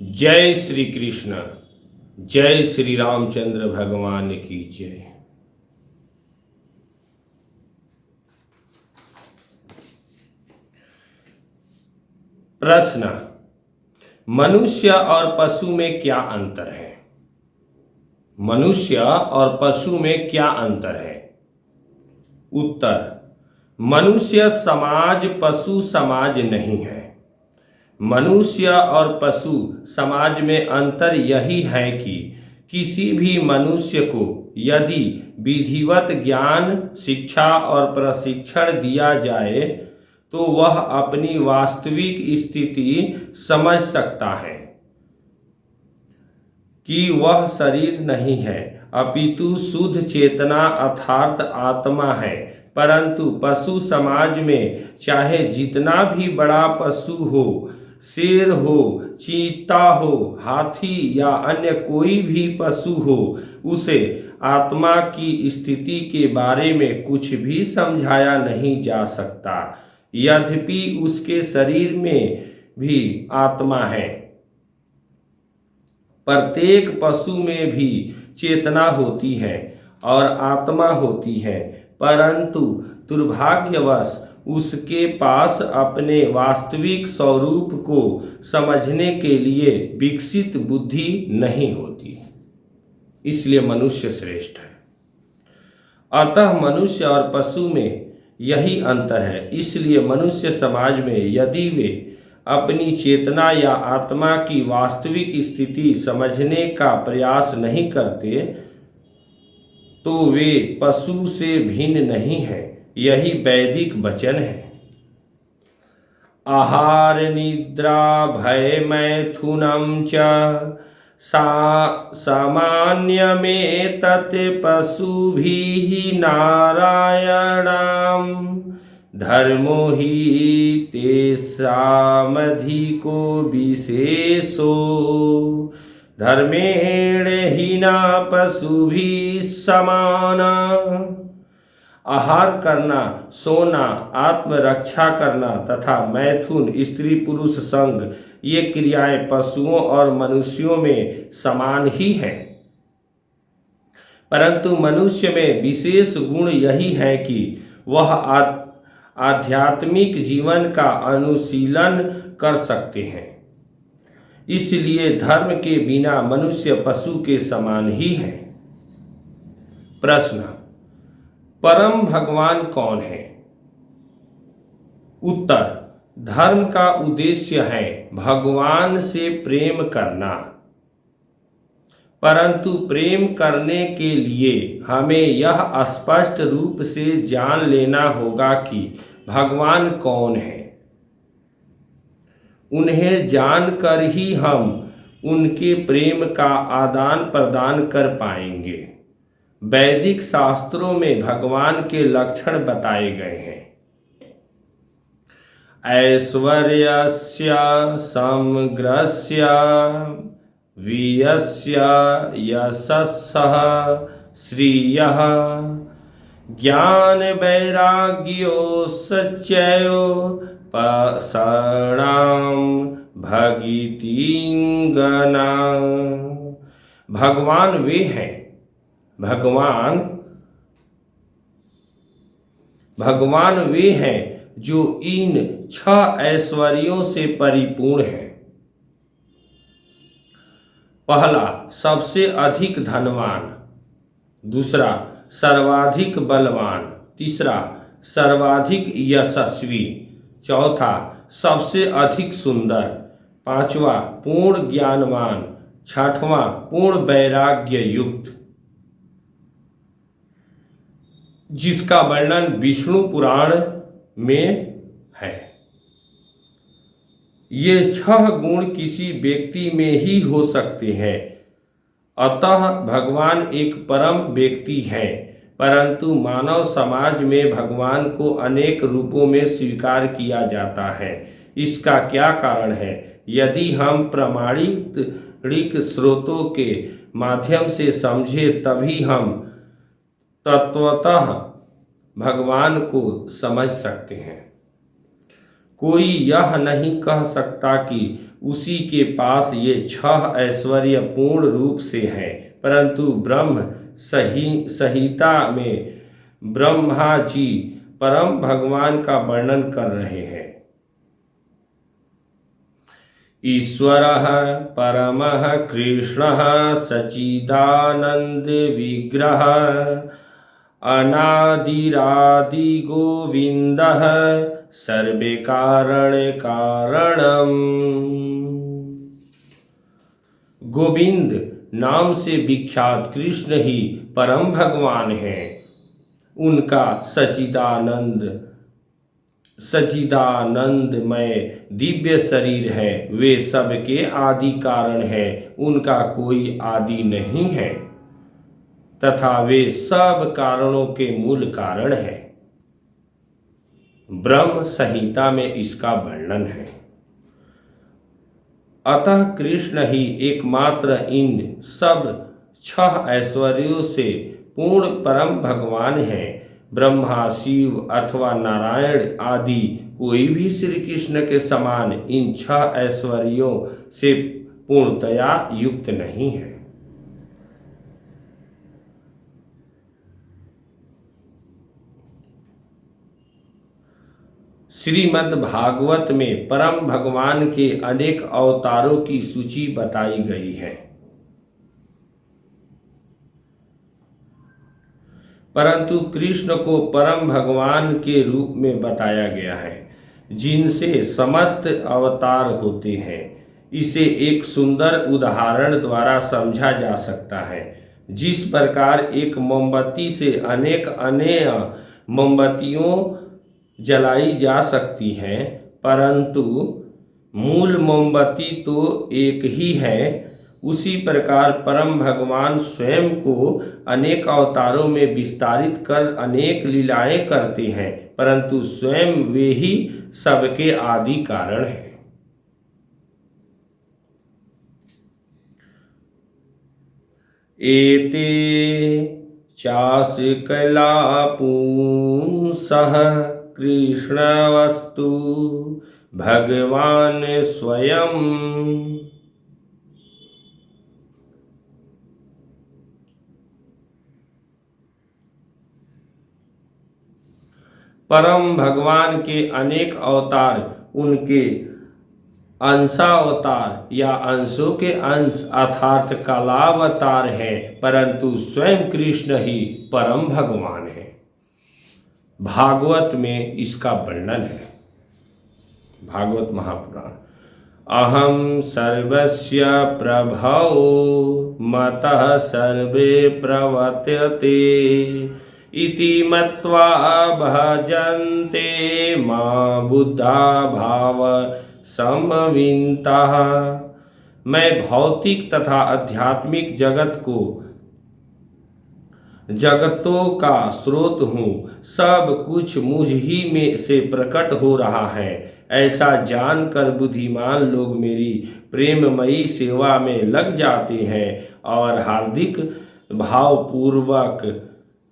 जय श्री कृष्ण। जय श्री रामचंद्र भगवान की जय। प्रश्न, मनुष्य और पशु में क्या अंतर है? मनुष्य और पशु में क्या अंतर है? उत्तर, मनुष्य समाज पशु समाज नहीं है। मनुष्य और पशु समाज में अंतर यही है कि किसी भी मनुष्य को यदि विधिवत ज्ञान, शिक्षा और प्रशिक्षण दिया जाए तो वह अपनी वास्तविक स्थिति समझ सकता है कि वह शरीर नहीं है अपितु शुद्ध चेतना अर्थात आत्मा है। परंतु पशु समाज में चाहे जितना भी बड़ा पशु हो, शेर हो, चीता हो, हाथी या अन्य कोई भी पशु हो, उसे आत्मा की स्थिति के बारे में कुछ भी समझाया नहीं जा सकता। यद्यपि उसके शरीर में भी आत्मा है। प्रत्येक पशु में भी चेतना होती है और आत्मा होती है, परंतु दुर्भाग्यवश उसके पास अपने वास्तविक स्वरूप को समझने के लिए विकसित बुद्धि नहीं होती। इसलिए मनुष्य श्रेष्ठ है। अतः मनुष्य और पशु में यही अंतर है। इसलिए मनुष्य समाज में यदि वे अपनी चेतना या आत्मा की वास्तविक स्थिति समझने का प्रयास नहीं करते तो वे पशु से भिन्न नहीं है। यही वैदिक वचन है। आहार निद्रा भय मैथुनम च सामान्यमेतत् पशुभिः नारायणाम् धर्मो हि तेषामधिको विशेषो धर्मेण हीना पशुभिः समाना। आहार करना, सोना, आत्मरक्षा करना तथा मैथुन स्त्री पुरुष संग, ये क्रियाएं पशुओं और मनुष्यों में समान ही हैं। परंतु मनुष्य में विशेष गुण यही है कि वह आध्यात्मिक जीवन का अनुशीलन कर सकते हैं। इसलिए धर्म के बिना मनुष्य पशु के समान ही है। प्रश्न, परम भगवान कौन है? उत्तर, धर्म का उद्देश्य है भगवान से प्रेम करना। परंतु प्रेम करने के लिए हमें यह स्पष्ट रूप से जान लेना होगा कि भगवान कौन है। उन्हें जानकर ही हम उनके प्रेम का आदान प्रदान कर पाएंगे। वैदिक शास्त्रों में भगवान के लक्षण बताए गए हैं। ऐश्वर्यस्य समग्रस्य वीयस्य यशस्सः श्रियः ज्ञान वैराग्योश्चैव पशणां भगितिंगना। भगवान वे हैं, भगवान वे हैं जो इन 6 ऐश्वर्यों से परिपूर्ण है। पहला, सबसे अधिक धनवान। दूसरा, सर्वाधिक बलवान। तीसरा, सर्वाधिक यशस्वी। चौथा, सबसे अधिक सुंदर। पांचवा, पूर्ण ज्ञानवान। छठवां, पूर्ण वैराग्य युक्त, जिसका वर्णन विष्णु पुराण में है। ये 6 गुण किसी व्यक्ति में ही हो सकते हैं। अतः भगवान एक परम व्यक्ति है, परंतु मानव समाज में भगवान को अनेक रूपों में स्वीकार किया जाता है। इसका क्या कारण है? यदि हम प्रामाणिक स्रोतों के माध्यम से समझे तभी हम तत्वतः भगवान को समझ सकते हैं। कोई यह नहीं कह सकता कि उसी के पास ये 6 ऐश्वर्य पूर्ण रूप से हैं। परंतु ब्रह्म संहिता में ब्रह्मा जी परम भगवान का वर्णन कर रहे हैं। ईश्वरः परमः कृष्णः सच्चिदानंद विग्रह अनादिरादि गोविंदः सर्वे कारण कारणम। गोविंद नाम से विख्यात कृष्ण ही परम भगवान हैं। उनका सच्चिदानंदमय दिव्य शरीर है। वे सबके आदि कारण हैं। उनका कोई आदि नहीं है तथा वे सब कारणों के मूल कारण हैं। ब्रह्म संहिता में इसका वर्णन है। अतः कृष्ण ही एकमात्र इन सब 6 ऐश्वर्यों से पूर्ण परम भगवान है। ब्रह्मा, शिव अथवा नारायण आदि कोई भी श्री कृष्ण के समान इन 6 ऐश्वर्यों से पूर्णतया युक्त नहीं है। श्रीमद् भागवत में परम भगवान के अनेक अवतारों की सूची बताई गई है। परंतु कृष्ण को परम भगवान के रूप में बताया गया है, जिनसे समस्त अवतार होते हैं। इसे एक सुंदर उदाहरण द्वारा समझा जा सकता है। जिस प्रकार एक मोमबत्ती से अनेक अन्य मोमबत्तियों जलाई जा सकती हैं, परंतु मूल मोमबत्ती तो एक ही है, उसी प्रकार परम भगवान स्वयं को अनेक अवतारों में विस्तारित कर अनेक लीलाएं करते हैं, परंतु स्वयं वे ही सबके आदि कारण हैं। एते चास्य कला पुंसः कृष्ण वस्तु भगवान स्वयं। परम भगवान के अनेक अवतार उनके अंशावतार या अंशों के अंश अर्थात कालावतार हैं, परंतु स्वयं कृष्ण ही परम भगवान है। भागवत में इसका वर्णन है। भागवत महापुराण। अहम सर्वस्य प्रभवो मतः सर्वे प्रवर्तते इति मत्वा भजन्ते मां बुद्धा भाव समविन्तः। मैं भौतिक तथा आध्यात्मिक जगतों का स्रोत हूँ। सब कुछ मुझ ही में से प्रकट हो रहा है, ऐसा जानकर बुद्धिमान लोग मेरी प्रेममयी सेवा में लग जाते हैं और हार्दिक भावपूर्वक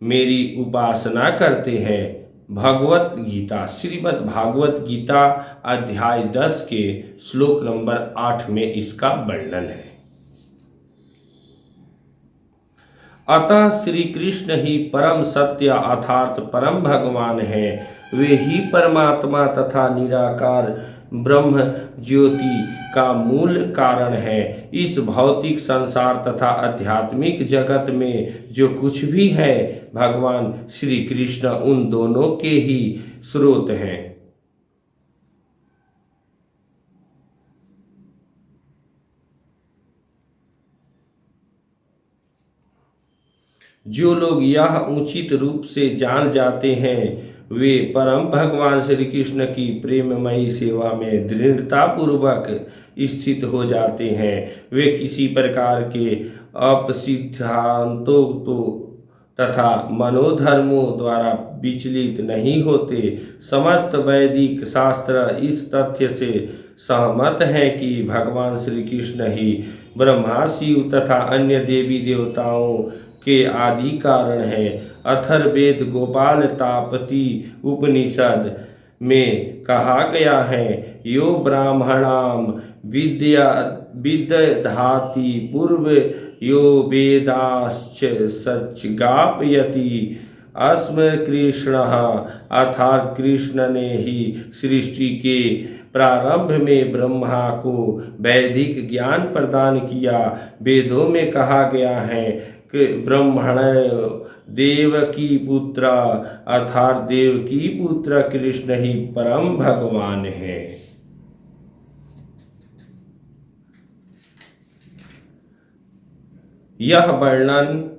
मेरी उपासना करते हैं। भगवत गीता, श्रीमद् भागवत गीता अध्याय 10 के श्लोक नंबर 8 में इसका वर्णन है। अतः श्री कृष्ण ही परम सत्य अर्थात परम भगवान है। वे ही परमात्मा तथा निराकार ब्रह्म ज्योति का मूल कारण है। इस भौतिक संसार तथा आध्यात्मिक जगत में जो कुछ भी है, भगवान श्री कृष्ण उन दोनों के ही स्रोत हैं। जो लोग यह उचित रूप से जान जाते हैं, वे परम भगवान श्री कृष्ण की प्रेममयी सेवा में दृढ़ता पूर्वक स्थित हो जाते हैं। वे किसी प्रकार के अपसिद्धांतों तथा मनोधर्मों द्वारा विचलित नहीं होते। समस्त वैदिक शास्त्र इस तथ्य से सहमत हैं कि भगवान श्री कृष्ण ही ब्रह्मा, शिव तथा अन्य देवी देवताओं के आदि कारण है। अथर्ववेद, गोपाल तापती उपनिषद में कहा गया है, यो ब्राह्मणाम विदधाति पूर्व यो वेदाश्च सच्गापयति अस्म कृष्ण, अर्थात कृष्ण ने ही सृष्टि के प्रारंभ में ब्रह्मा को वैदिक ज्ञान प्रदान किया। वेदों में कहा गया है कि ब्रह्मण देव की पुत्र, अर्थात देव की पुत्र कृष्ण ही परम भगवान है। यह वर्णन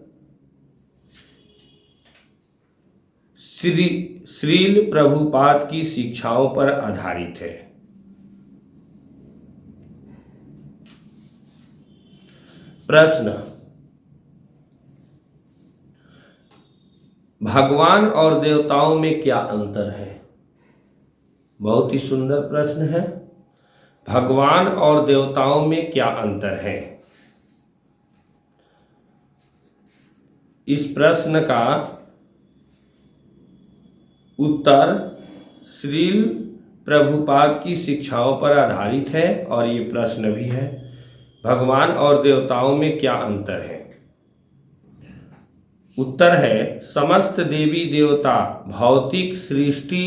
श्रील प्रभुपाद की शिक्षाओं पर आधारित है। प्रश्न, भगवान और देवताओं में क्या अंतर है? बहुत ही सुंदर प्रश्न है। भगवान और देवताओं में क्या अंतर है? इस प्रश्न का उत्तर श्रील प्रभुपाद की शिक्षाओं पर आधारित है और ये प्रश्न भी है, भगवान और देवताओं में क्या अंतर है? उत्तर है, समस्त देवी देवता भौतिक सृष्टि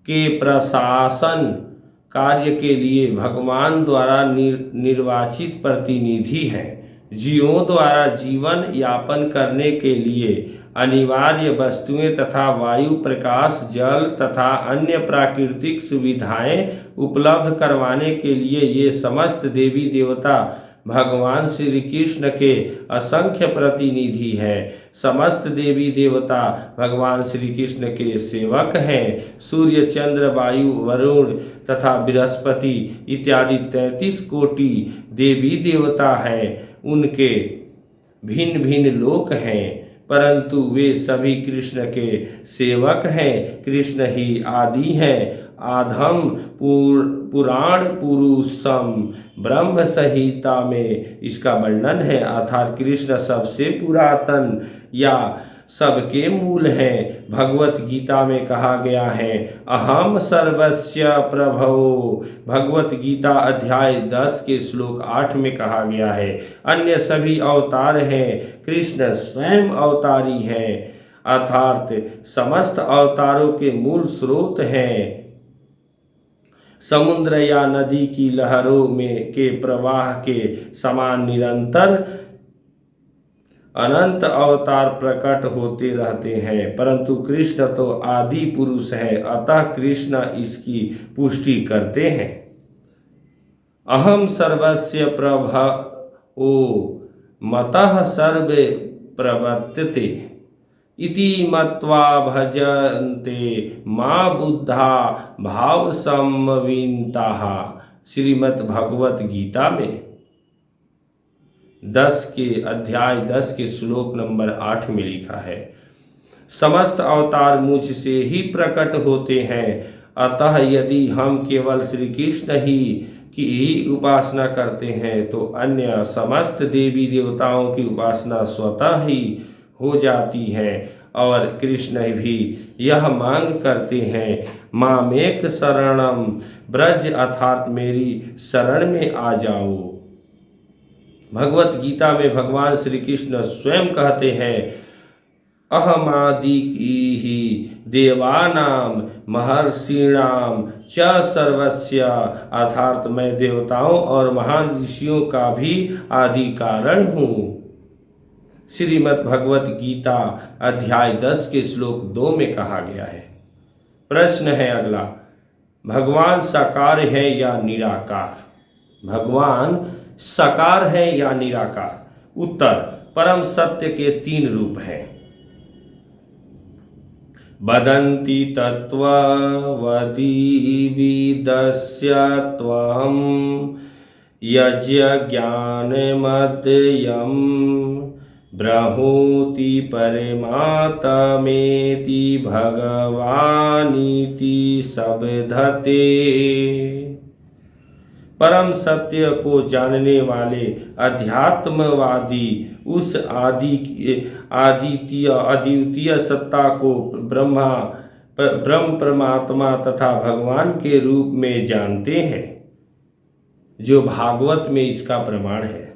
के प्रशासन कार्य के लिए भगवान द्वारा निर्वाचित प्रतिनिधि हैं। जीवों द्वारा जीवन यापन करने के लिए अनिवार्य वस्तुएं तथा वायु, प्रकाश, जल तथा अन्य प्राकृतिक सुविधाएं उपलब्ध करवाने के लिए ये समस्त देवी देवता भगवान श्री कृष्ण के असंख्य प्रतिनिधि हैं। समस्त देवी देवता भगवान श्री कृष्ण के सेवक हैं। सूर्य, चंद्र, वायु, वरुण तथा बृहस्पति इत्यादि 33 कोटि देवी देवता हैं। उनके भिन्न भिन्न लोक हैं, परंतु वे सभी कृष्ण के सेवक हैं। कृष्ण ही आदि हैं। आधम पुराण पुरुषम ब्रह्म संहिता में इसका वर्णन है, अर्थात कृष्ण सबसे पुरातन या सबके मूल हैं। भगवत गीता में कहा गया है, अहम सर्वस्य प्रभवो। भगवत गीता अध्याय 10 के श्लोक 8 में कहा गया है, अन्य सभी अवतार हैं, कृष्ण स्वयं अवतारी हैं, अर्थात समस्त अवतारों के मूल स्रोत हैं। समुद्र या नदी की लहरों में के प्रवाह के समान निरंतर अनंत अवतार प्रकट होते रहते हैं, परंतु कृष्ण तो आदि पुरुष है, अतः कृष्ण इसकी पुष्टि करते हैं। अहम सर्वस्य प्रभवो मतः सर्वे प्रवर्तते इति मत्वा भजन्ते मां बुद्धा भाव संविताः। श्रीमद् भगवत गीता में 10 के श्लोक नंबर 8 में लिखा है, समस्त अवतार मुझ से ही प्रकट होते हैं, अतः यदि हम केवल श्री कृष्ण की उपासना करते हैं तो अन्य समस्त देवी देवताओं की उपासना स्वतः ही हो जाती है। और कृष्ण भी यह मांग करते हैं, मामेक शरणम ब्रज, अर्थात मेरी शरण में आ जाओ। भगवत गीता में भगवान श्री कृष्ण स्वयं कहते हैं, अहमादि ही देवानाम महर्षिणाम च सर्वस्य, अर्थात मैं देवताओं और महान ऋषियों का भी आदि कारण हूँ। श्रीमद् भगवत गीता अध्याय 10 के श्लोक 2 में कहा गया है। प्रश्न है अगला, भगवान साकार है या निराकार? भगवान साकार है या निराकार? उत्तर, परम सत्य के 3 रूप हैं। वदन्ति तत्त्ववदि विदस्य त्वं यज्ञ ज्ञानमद्यं ब्रह्मोति परमात्मेति भगवानीति शब्दते। परम सत्य को जानने वाले अध्यात्मवादी उस अद्वितीय सत्ता को ब्रह्मा ब्रह्म परमात्मा तथा भगवान के रूप में जानते हैं, जो भागवत में इसका प्रमाण है।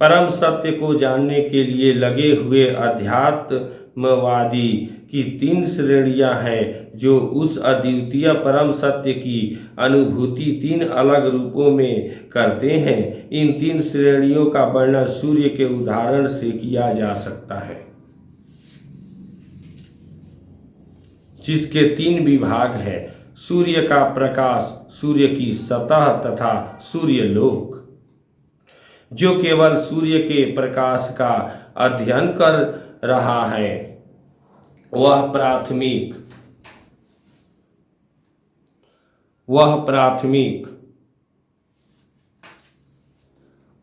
परम सत्य को जानने के लिए लगे हुए अध्यात्मवादी की 3 श्रेणियां हैं, जो उस अद्वितीय परम सत्य की अनुभूति 3 अलग रूपों में करते हैं। इन 3 श्रेणियों का वर्णन सूर्य के उदाहरण से किया जा सकता है, जिसके 3 विभाग हैं: सूर्य का प्रकाश, सूर्य की सतह तथा सूर्य लोक। जो केवल सूर्य के प्रकाश का अध्ययन कर रहा है, वह प्राथमिक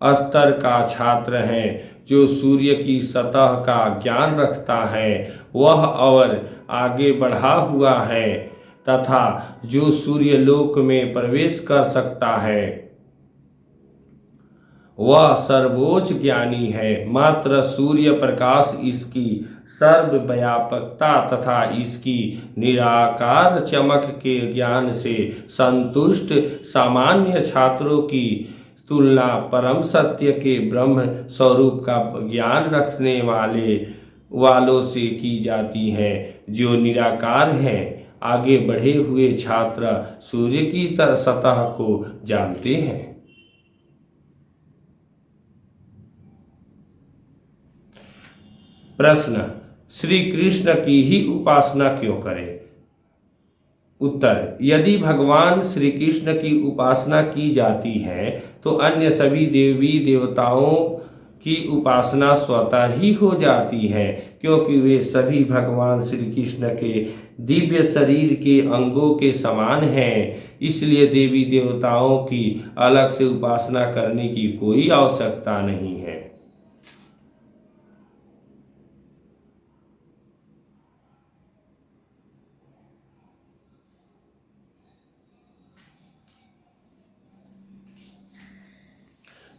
स्तर का छात्र है। जो सूर्य की सतह का ज्ञान रखता है, वह और आगे बढ़ा हुआ है, तथा जो सूर्य लोक में प्रवेश कर सकता है, वह सर्वोच्च ज्ञानी है। मात्र सूर्य प्रकाश, इसकी सर्वव्यापकता तथा इसकी निराकार चमक के ज्ञान से संतुष्ट सामान्य छात्रों की तुलना परम सत्य के ब्रह्म स्वरूप का ज्ञान रखने वालों से की जाती है, जो निराकार हैं। आगे बढ़े हुए छात्र सूर्य की सतह को जानते हैं। प्रश्न: श्री कृष्ण की ही उपासना क्यों करें? उत्तर: यदि भगवान श्री कृष्ण की उपासना की जाती है, तो अन्य सभी देवी देवताओं की उपासना स्वतः ही हो जाती है, क्योंकि वे सभी भगवान श्री कृष्ण के दिव्य शरीर के अंगों के समान हैं। इसलिए देवी देवताओं की अलग से उपासना करने की कोई आवश्यकता नहीं है।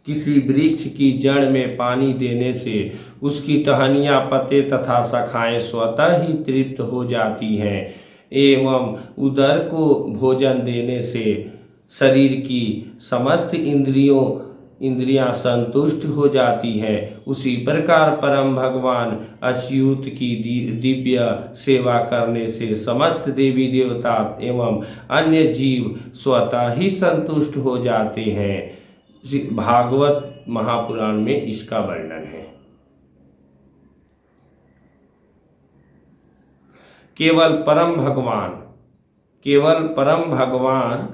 किसी वृक्ष की जड़ में पानी देने से उसकी टहनियाँ, पत्ते तथा शाखाएं स्वतः ही तृप्त हो जाती हैं, एवं उदर को भोजन देने से शरीर की समस्त इंद्रियां संतुष्ट हो जाती हैं। उसी प्रकार परम भगवान अच्युत की दिव्य सेवा करने से समस्त देवी देवता एवं अन्य जीव स्वतः ही संतुष्ट हो जाते हैं। भागवत महापुराण में इसका वर्णन है। केवल परम भगवान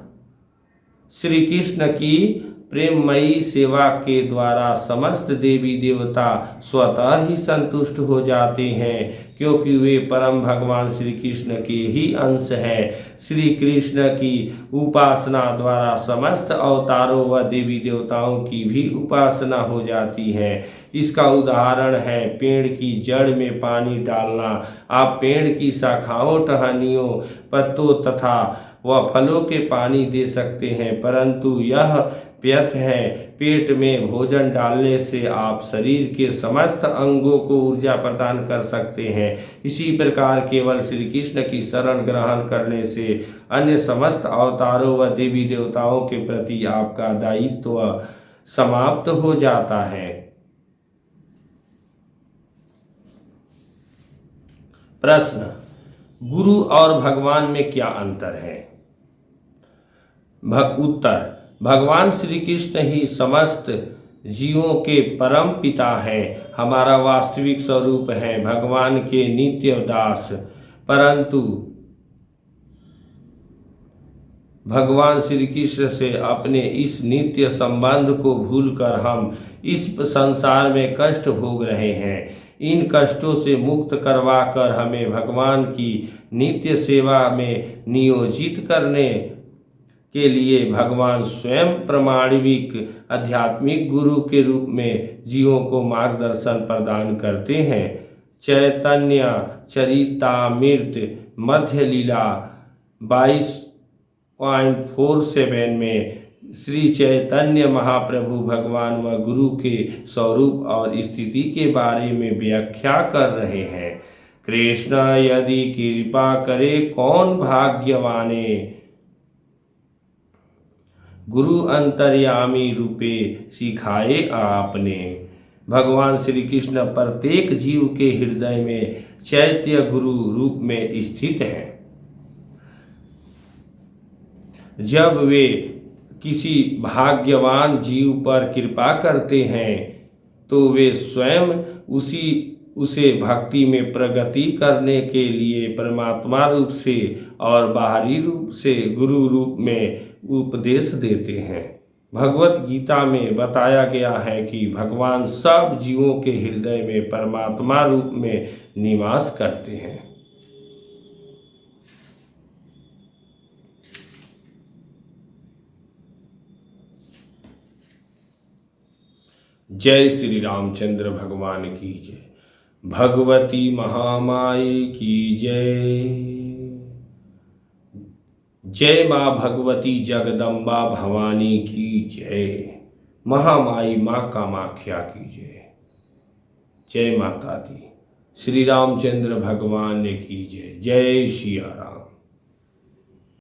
श्री कृष्ण की प्रेममयी सेवा के द्वारा समस्त देवी देवता स्वतः ही संतुष्ट हो जाते हैं, क्योंकि वे परम भगवान श्री कृष्ण के ही अंश हैं। श्री कृष्ण की उपासना द्वारा समस्त अवतारों व देवी देवताओं की भी उपासना हो जाती है। इसका उदाहरण है पेड़ की जड़ में पानी डालना। आप पेड़ की शाखाओं, टहनियों, पत्तों तथा व फलों के पानी दे सकते हैं, परंतु यह व्यर्थ है। पेट में भोजन डालने से आप शरीर के समस्त अंगों को ऊर्जा प्रदान कर सकते हैं। इसी प्रकार केवल श्री कृष्ण की शरण ग्रहण करने से अन्य समस्त अवतारों व देवी देवताओं के प्रति आपका दायित्व समाप्त हो जाता है। प्रश्न: गुरु और भगवान में क्या अंतर है? उत्तर: भगवान श्री कृष्ण ही समस्त जीवों के परम पिता हैं, हमारा वास्तविक स्वरूप है, भगवान के नित्य दास। परंतु भगवान श्री कृष्ण से अपने इस नित्य संबंध को भूलकर हम इस संसार में कष्ट भोग रहे हैं। इन कष्टों से मुक्त करवाकर हमें भगवान की नित्य सेवा में नियोजित करने के लिए भगवान स्वयं प्रामाणिक आध्यात्मिक गुरु के रूप में जीवों को मार्गदर्शन प्रदान करते हैं। चैतन्य चरितामृत मध्य लीला 22.47 में श्री चैतन्य महाप्रभु भगवान व गुरु के स्वरूप और स्थिति के बारे में व्याख्या कर रहे हैं। कृष्ण यदि कृपा करे कौन भाग्यवाने, गुरु अंतर्यामी रूपे सिखाए आपने। भगवान श्री कृष्ण प्रत्येक जीव के हृदय में चैत्य गुरु रूप में स्थित हैं। जब वे किसी भाग्यवान जीव पर कृपा करते हैं तो वे स्वयं उसे भक्ति में प्रगति करने के लिए परमात्मा रूप से और बाहरी रूप से गुरु रूप में उपदेश देते हैं। भगवत गीता में बताया गया है कि भगवान सब जीवों के हृदय में परमात्मा रूप में निवास करते हैं। जय श्री रामचंद्र भगवान की जय। भगवती महामाई की जय। जय माँ भगवती जगदम्बा भवानी की जय। महामाई माँ कामाख्या की जय। जय माता दी। श्री रामचंद्र भगवान की जय। जय श्री राम।